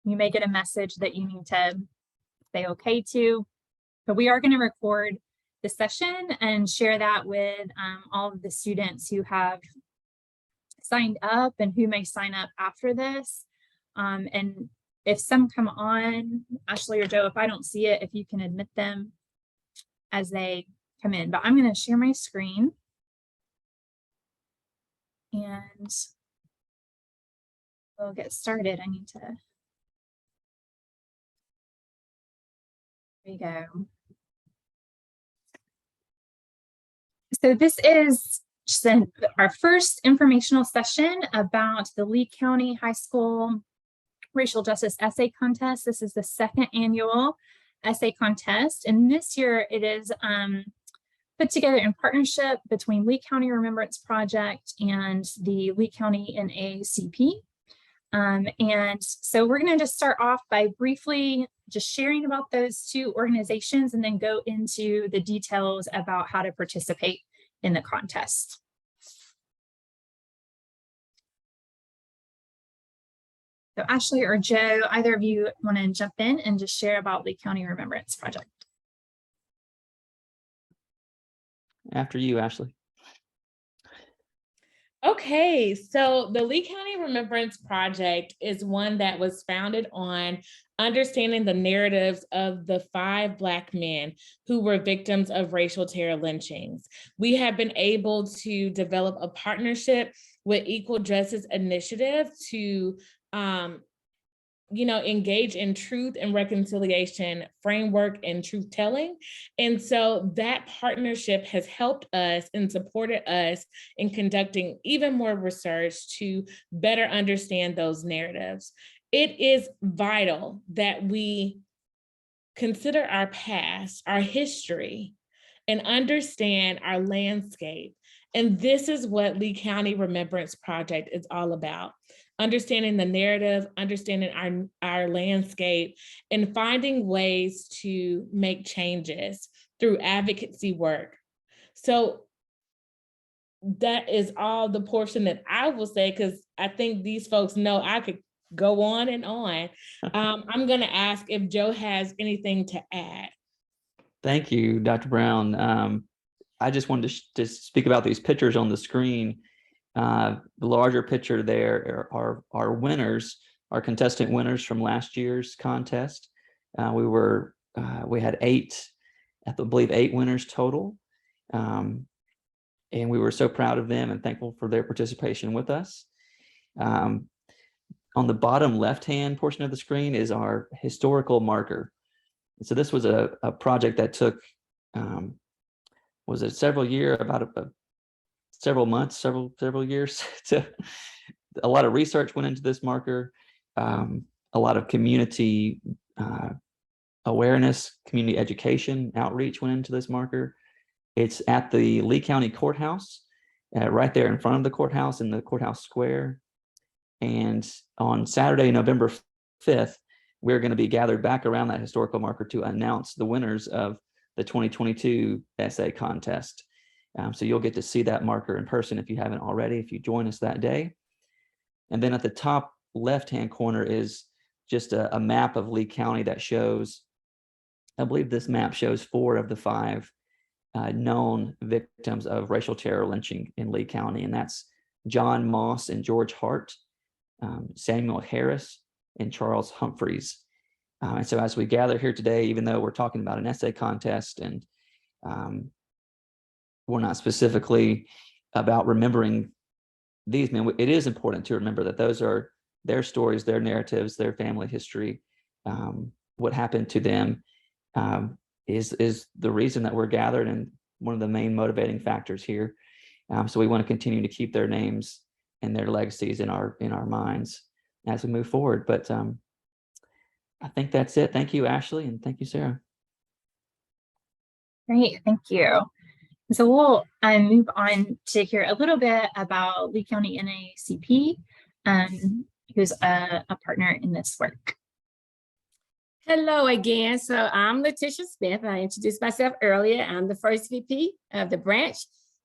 you may get a message that you need to say okay to, but we are going to record the session and share that with all of the students who have signed up and who may sign up after this. And if some come on, Ashley or Joe, if I don't see it, if you can admit them as they come in. But I'm going to share my screen. And we'll get started. I need to. There we go. So this is just our first informational session about the Lee County High School Racial Justice Essay Contest. This is the second annual essay contest, and this year it is put together in partnership between Lee County Remembrance Project and the Lee County NAACP. And so we're going to just start off by briefly just sharing about those two organizations and then go into the details about how to participate in the contest. So Ashley or Joe, either of you want to jump in and just share about Lee County Remembrance Project? After you, Ashley. Okay, so the Lee County Remembrance Project is one that was founded on understanding the narratives of the 5 Black men who were victims of racial terror lynchings. We have been able to develop a partnership with Equal Justice Initiative to engage in truth and reconciliation framework and truth telling. And so that partnership has helped us and supported us in conducting even more research to better understand those narratives. It is vital that we consider our past, our history, and understand our landscape. And this is what Lee County Remembrance Project is all about. Understanding the narrative, understanding our landscape, and finding ways to make changes through advocacy work. So that is all the portion that I will say, because I think these folks know I could go on and on. I'm going to ask if Joe has anything to add. Thank you, Dr. Brown. I just wanted to speak about these pictures on the screen. The larger picture there are our winners, our contestant winners from last year's contest. We had 8, I believe 8 winners total. And we were so proud of them and thankful for their participation with us. On the bottom left-hand portion of the screen is our historical marker. So this was a project that took, was it several years, several months, several years. A lot of research went into this marker. A lot of community awareness, community education, outreach went into this marker. It's at the Lee County Courthouse, right there in front of the courthouse in the courthouse square. And on Saturday, November 5th, we're going to be gathered back around that historical marker to announce the winners of the 2022 essay contest. So you'll get to see that marker in person if you haven't already, if you join us that day. And then at the top left-hand corner is just a map of Lee County that shows, I believe this map shows 4 of the 5 known victims of racial terror lynching in Lee County. And that's John Moss and George Hart, Samuel Harris, and Charles Humphreys. And so as we gather here today, even though we're talking about an essay contest and we're not specifically about remembering these men, it is important to remember that those are their stories, their narratives, their family history. What happened to them is the reason that we're gathered and one of the main motivating factors here. So we want to continue to keep their names and their legacies in our minds as we move forward. But I think that's it. Thank you, Ashley, and thank you, Sarah. Great, thank you. So we'll move on to hear a little bit about Lee County NAACP, who's a partner in this work. Hello again. So I'm Letitia Smith. I introduced myself earlier. I'm the first VP of the branch,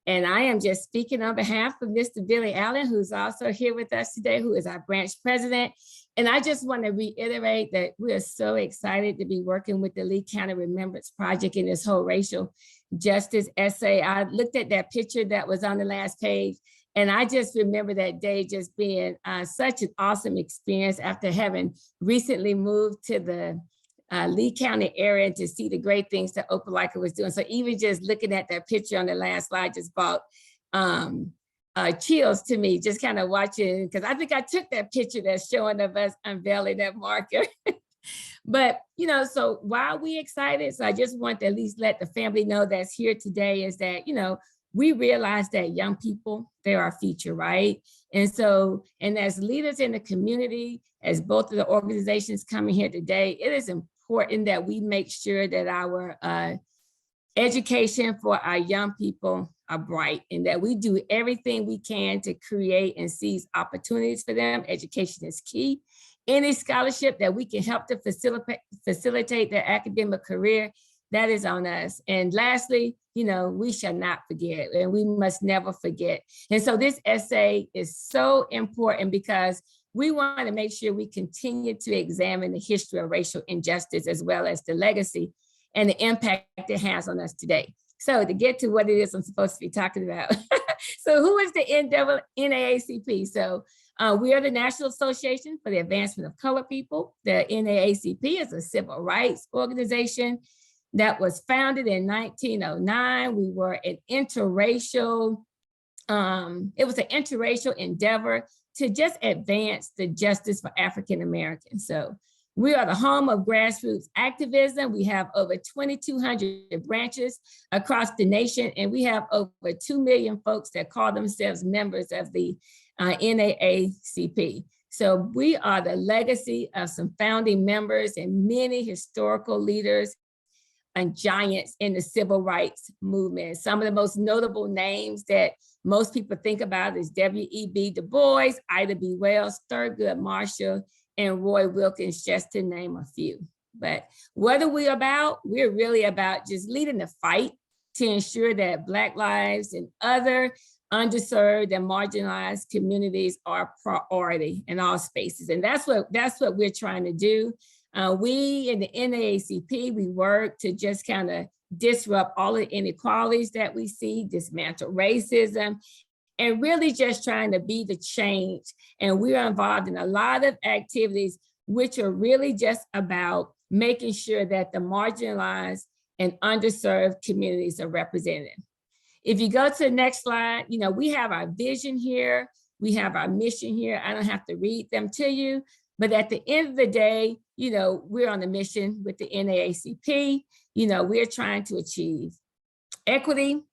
And I am just speaking on behalf of Mr. Billy Allen, who's also here with us today, who is our branch president. And I just want to reiterate that we are so excited to be working with the Lee County Remembrance Project in this whole racial justice essay. I looked at that picture that was on the last page, and I just remember that day just being such an awesome experience after having recently moved to the Lee County area to see the great things that Opelika was doing. So even just looking at that picture on the last slide just brought chills to me, just kind of watching, because I think I took that picture that's showing of us unveiling that marker. But, you know, so why are we excited? So I just want to at least let the family know that's here today is that, you know, we realize that young people, they're our future, right? And so, and as leaders in the community, as both of the organizations coming here today, it is important that we make sure that our education for our young people are bright and that we do everything we can to create and seize opportunities for them. Education is key. Any scholarship that we can help to facilitate their academic career, that is on us. And lastly, you know, we shall not forget, and we must never forget. And so this essay is so important because we want to make sure we continue to examine the history of racial injustice as well as the legacy and the impact it has on us today. So to get to what it is I'm supposed to be talking about. So who is the NAACP? So we are the National Association for the Advancement of Colored People. The NAACP is a civil rights organization that was founded in 1909. We were an interracial, it was an interracial endeavor to just advance the justice for African Americans. So we are the home of grassroots activism. We have over 2,200 branches across the nation, and we have over 2 million folks that call themselves members of the NAACP. So we are the legacy of some founding members and many historical leaders and giants in the civil rights movement. Some of the most notable names that most people think about is W.E.B. Du Bois, Ida B. Wells, Thurgood Marshall, and Roy Wilkins, just to name a few. But what are we about? We're really about just leading the fight to ensure that Black lives and other underserved and marginalized communities are priority in all spaces. And that's what we're trying to do. We in the NAACP, we work to just kind of disrupt all the inequalities that we see, dismantle racism, and really just trying to be the change. And we are involved in a lot of activities which are really just about making sure that the marginalized and underserved communities are represented. If you go to the next slide, you know, we have our vision here, we have our mission here. I don't have to read them to you, but at the end of the day, you know, we're on a mission with the NAACP. You know, we're trying to achieve equity,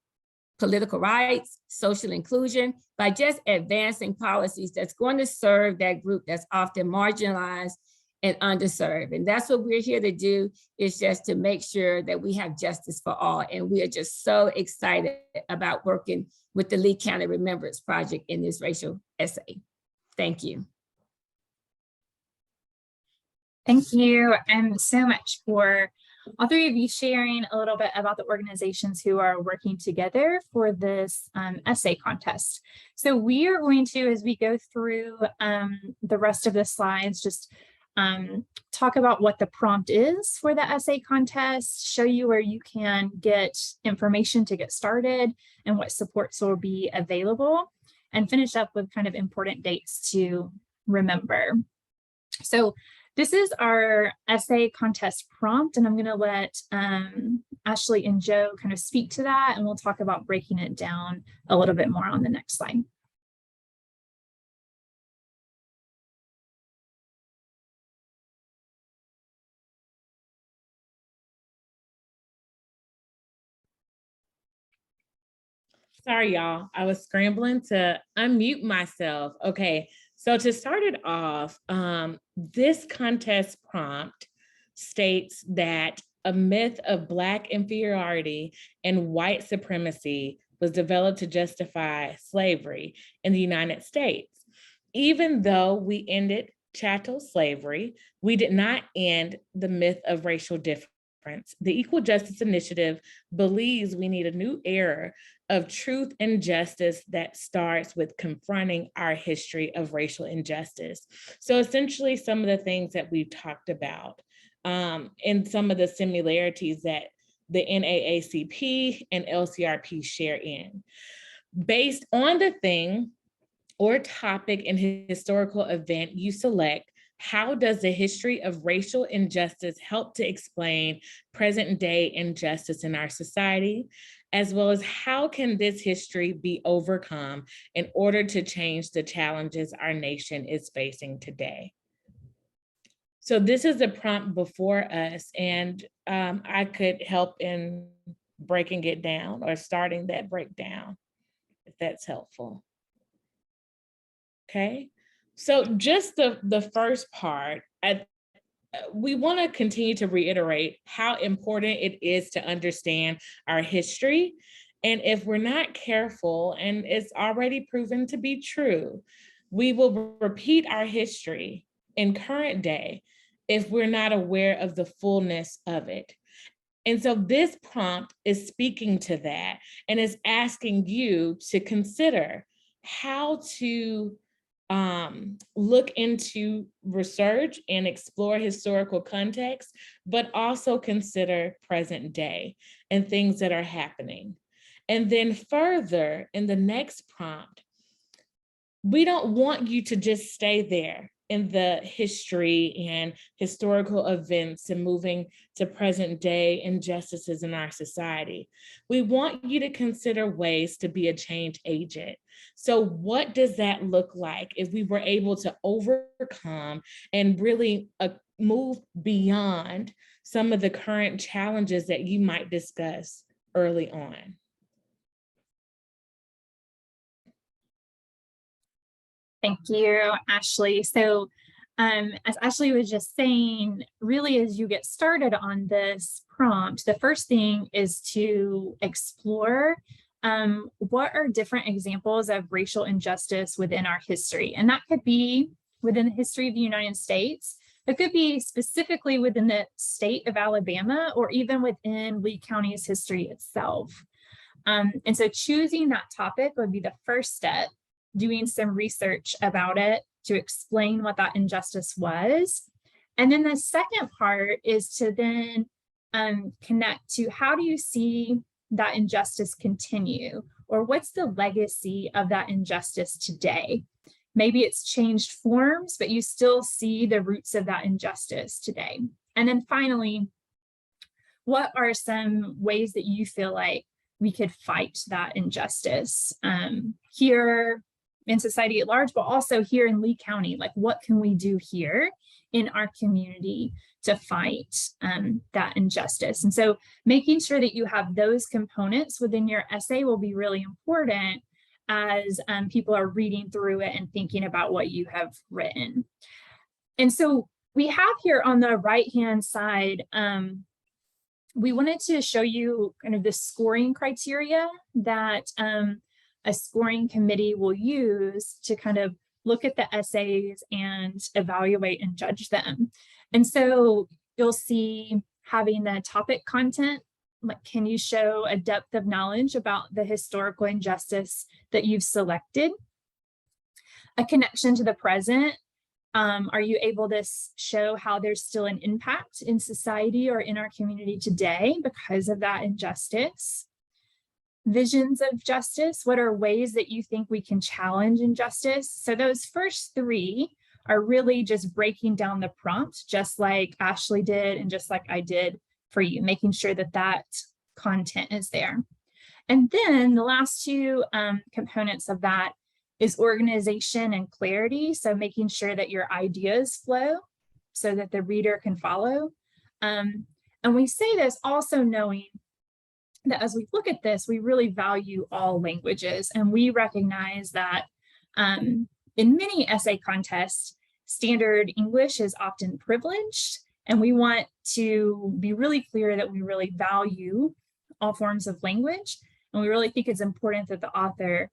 political rights, social inclusion by just advancing policies that's going to serve that group that's often marginalized and underserved. And that's what we're here to do, is just to make sure that we have justice for all. And we are just so excited about working with the Lee County Remembrance Project in this racial essay. Thank you. Thank you so much for all three of you sharing a little bit about the organizations who are working together for this essay contest. So we are going to, as we go through the rest of the slides, just talk about what the prompt is for the essay contest, show you where you can get information to get started and what supports will be available, and finish up with kind of important dates to remember. So this is our essay contest prompt, and I'm going to let Ashley and Joe kind of speak to that, and we'll talk about breaking it down a little bit more on the next slide. Sorry, y'all. I was scrambling to unmute myself. Okay, so to start it off, this contest prompt states that a myth of Black inferiority and white supremacy was developed to justify slavery in the United States. Even though we ended chattel slavery, we did not end the myth of racial difference. conference. The Equal Justice Initiative believes we need a new era of truth and justice that starts with confronting our history of racial injustice. So essentially, some of the things that we've talked about and some of the similarities that the NAACP and LCRP share in. Based on the thing or topic and historical event you select, how does the history of racial injustice help to explain present day injustice in our society? As well as how can this history be overcome in order to change the challenges our nation is facing today? So this is the prompt before us, and I could help in breaking it down or starting that breakdown, if that's helpful. Okay, so just the first part, we want to continue to reiterate how important it is to understand our history. And if we're not careful, and it's already proven to be true, we will repeat our history in current day if we're not aware of the fullness of it. And so this prompt is speaking to that and is asking you to consider how to look into research and explore historical context, but also consider present day and things that are happening. And then further, in the next prompt, we don't want you to just stay there in the history and historical events and moving to present day injustices in our society. We want you to consider ways to be a change agent. So what does that look like if we were able to overcome and really move beyond some of the current challenges that you might discuss early on? Thank you, Ashley. So as Ashley was just saying, really as you get started on this prompt, the first thing is to explore what are different examples of racial injustice within our history. And that could be within the history of the United States. It could be specifically within the state of Alabama or even within Lee County's history itself. And so choosing that topic would be the first step, doing some research about it to explain what that injustice was. And then the second part is to then connect to how do you see that injustice continue, or what's the legacy of that injustice today? Maybe it's changed forms, but you still see the roots of that injustice today. And then finally, what are some ways that you feel like we could fight that injustice here in society at large, but also here in Lee County? Like, what can we do here in our community to fight that injustice? And so making sure that you have those components within your essay will be really important as people are reading through it and thinking about what you have written. And so we have here on the right-hand side, we wanted to show you kind of the scoring criteria that a scoring committee will use to kind of look at the essays and evaluate and judge them. And so you'll see having the topic content, like, can you show a depth of knowledge about the historical injustice that you've selected? A connection to the present. Are you able to show how there's still an impact in society or in our community today because of that injustice? Visions of justice. What are ways that you think we can challenge injustice? So those first three are really just breaking down the prompt, just like Ashley did and just like I did for you, making sure that that content is there. And then the last two components of that is organization and clarity. So making sure that your ideas flow so that the reader can follow. And we say this also knowing that as we look at this, we really value all languages, and we recognize that in many essay contests, standard English is often privileged, and we want to be really clear that we really value all forms of language, and we really think it's important that the author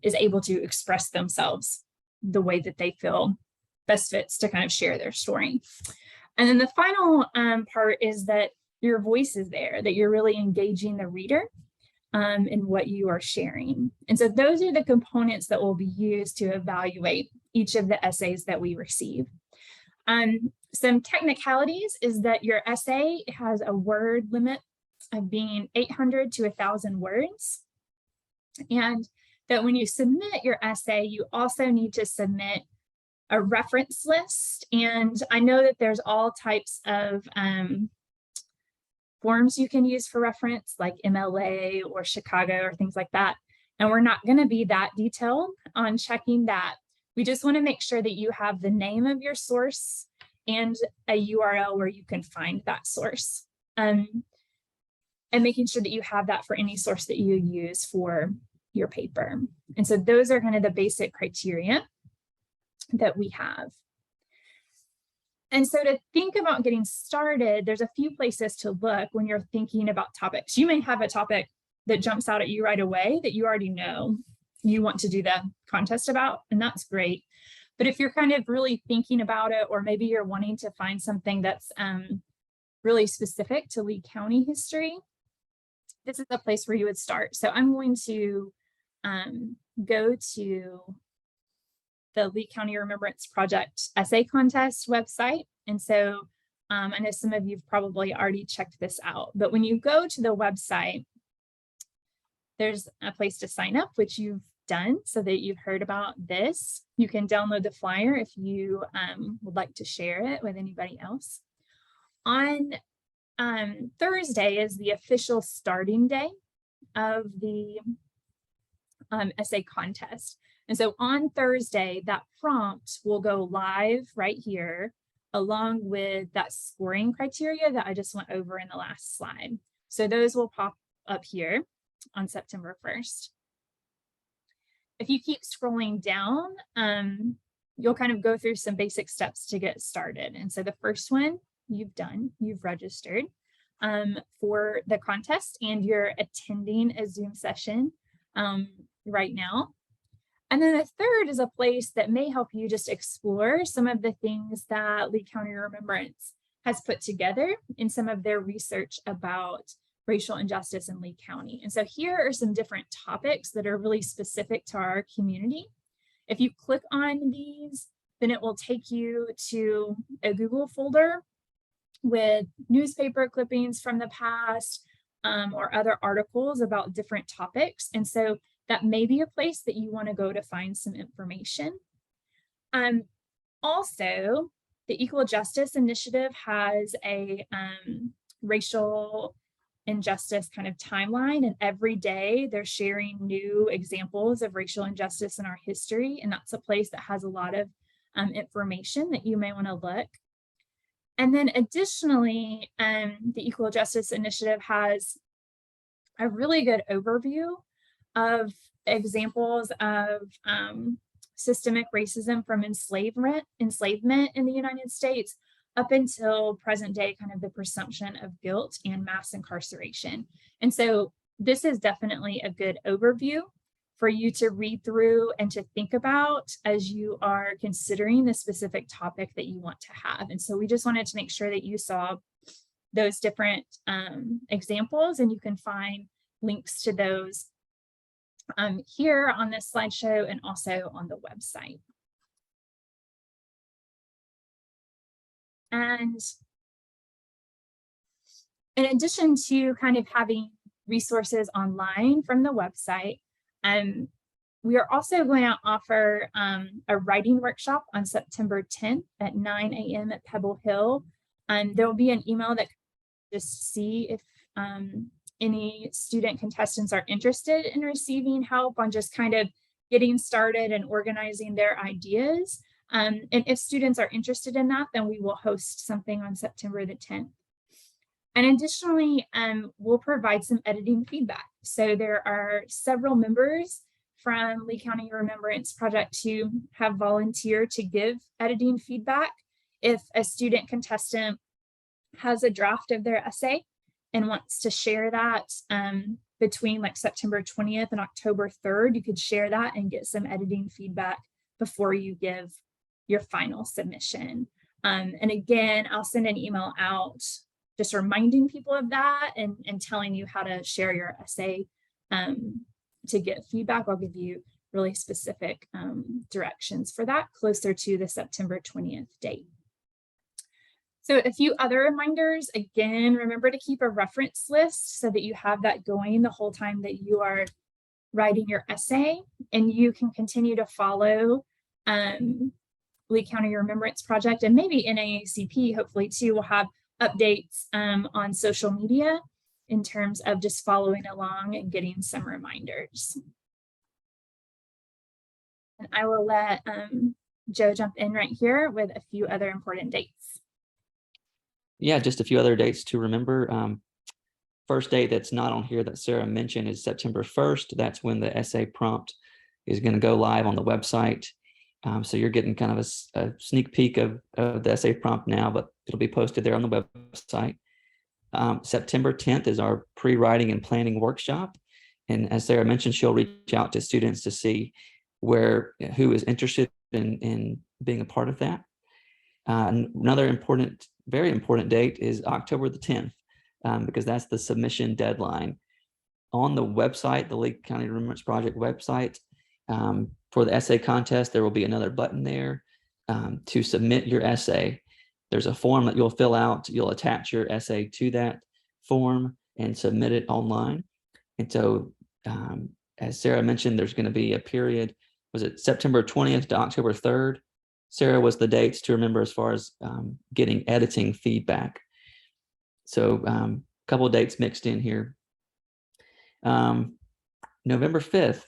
is able to express themselves the way that they feel best fits to kind of share their story. And then the final part is that your voice is there, that you're really engaging the reader in what you are sharing. And so those are the components that will be used to evaluate each of the essays that we receive. Some technicalities is that your essay has a word limit of being 800 to 1,000 words. And that when you submit your essay, you also need to submit a reference list. And I know that there's all types of forms you can use for reference, like MLA or Chicago or things like that. And we're not going to be that detailed on checking that. We just want to make sure that you have the name of your source and a URL where you can find that source. And making sure that you have that for any source that you use for your paper. And so those are kind of the basic criteria that we have. And so to think about getting started, there's a few places to look when you're thinking about topics. You may have a topic that jumps out at you right away that you already know you want to do the contest about, and that's great. But if you're kind of really thinking about it, or maybe you're wanting to find something that's really specific to Lee County history, this is a place where you would start. So I'm going to go to the Lee County Remembrance Project essay contest website. And so I know some of you've probably already checked this out, but when you go to the website, there's a place to sign up, which you've done so that you've heard about this. You can download the flyer if you would like to share it with anybody else. On Thursday is the official starting day of the essay contest. And so on Thursday, that prompt will go live right here, along with that scoring criteria that I just went over in the last slide. So those will pop up here on September 1st. If you keep scrolling down, you'll kind of go through some basic steps to get started. And so the first one you've done, you've registered for the contest, and you're attending a Zoom session right now. And then the third is a place that may help you just explore some of the things that Lee County Remembrance has put together in some of their research about racial injustice in Lee County. And so here are some different topics that are really specific to our community. If you click on these, then it will take you to a Google folder with newspaper clippings from the past or other articles about different topics. And so that may be a place that you want to go to find some information. Also, the Equal Justice Initiative has a racial injustice kind of timeline, and every day they're sharing new examples of racial injustice in our history, and that's a place that has a lot of information that you may want to look. And then additionally, the Equal Justice Initiative has a really good overview of examples of systemic racism from enslavement in the United States up until present day, kind of the presumption of guilt and mass incarceration. And so this is definitely a good overview for you to read through and to think about as you are considering the specific topic that you want to have. And so we just wanted to make sure that you saw those different examples, and you can find links to those here on this slideshow and also on the website. And in addition to kind of having resources online from the website, we are also going to offer a writing workshop on September 10th at 9 a.m. at Pebble Hill. There will be an email that just see if any student contestants are interested in receiving help on just kind of getting started and organizing their ideas. And if students are interested in that, then we will host something on September the 10th. And additionally, we'll provide some editing feedback. So there are several members from Lee County Remembrance Project who have volunteered to give editing feedback. If a student contestant has a draft of their essay and wants to share that between like September 20th and October 3rd, you could share that and get some editing feedback before you give your final submission. And again, I'll send an email out just reminding people of that and telling you how to share your essay to get feedback. I'll give you really specific directions for that closer to the September 20th date. So a few other reminders, again, remember to keep a reference list so that you have that going the whole time that you are writing your essay, and you can continue to follow Lee County Remembrance Project, and maybe NAACP, hopefully too, will have updates on social media in terms of just following along and getting some reminders. And I will let Joe jump in right here with a few other important dates. Yeah, just a few other dates to remember. First date that's not on here that Sarah mentioned is September 1st. That's when the essay prompt is going to go live on the website. So you're getting kind of a sneak peek of the essay prompt now, but it'll be posted there on the website. September 10th is our pre-writing and planning workshop. And as Sarah mentioned, she'll reach out to students to see who is interested in being a part of that. Another important, very important date is October the 10th, because that's the submission deadline. On the website, the Lee County Remembrance Project website, for the essay contest, there will be another button there to submit your essay. There's a form that you'll fill out. You'll attach your essay to that form and submit it online. And so, as Sarah mentioned, there's going to be a period, was it September 20th to October 3rd? Sarah, was the dates to remember as far as getting editing feedback. So a couple of dates mixed in here. November 5th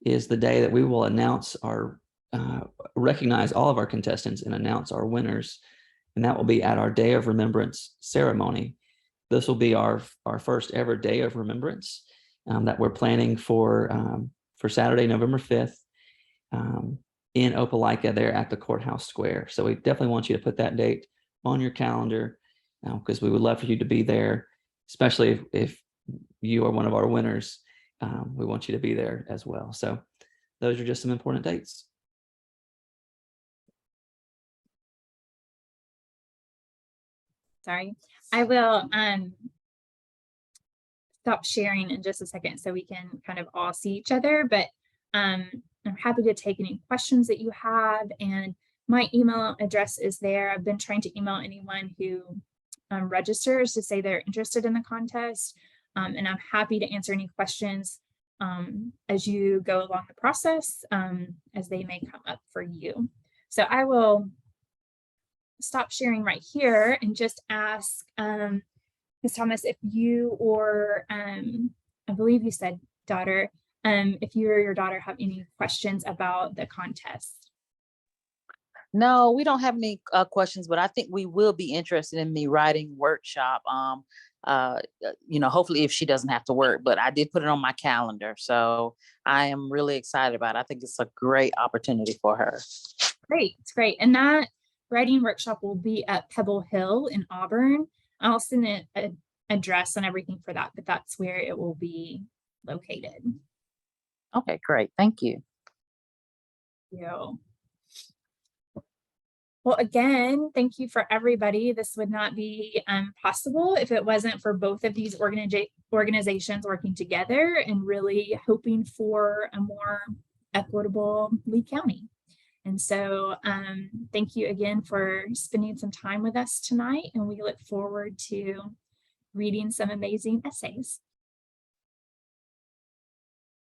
is the day that we will announce recognize all of our contestants and announce our winners. And that will be at our Day of Remembrance ceremony. This will be our first ever Day of Remembrance that we're planning for Saturday, November 5th in Opelika there at the Courthouse Square. So we definitely want you to put that date on your calendar because we would love for you to be there, especially if you are one of our winners. We want you to be there as well. So those are just some important dates. Sorry, I will stop sharing in just a second so we can kind of all see each other, but I'm happy to take any questions that you have, and my email address is there. I've been trying to email anyone who registers to say they're interested in the contest, and I'm happy to answer any questions as you go along the process, as they may come up for you. So I will stop sharing right here and just ask Ms. Thomas if you or I believe you said daughter, if you or your daughter have any questions about the contest. No, we don't have any questions, but I think we will be interested in the writing workshop. Hopefully if she doesn't have to work, but I did put it on my calendar. So I am really excited about it. I think it's a great opportunity for her. Great, it's great. And that writing workshop will be at Pebble Hill in Auburn. I'll send an address and everything for that, but that's where it will be located. Okay, great. Thank you. Well, again, thank you for everybody. This would not be possible if it wasn't for both of these organizations working together and really hoping for a more equitable Lee County. And so thank you again for spending some time with us tonight, and we look forward to reading some amazing essays.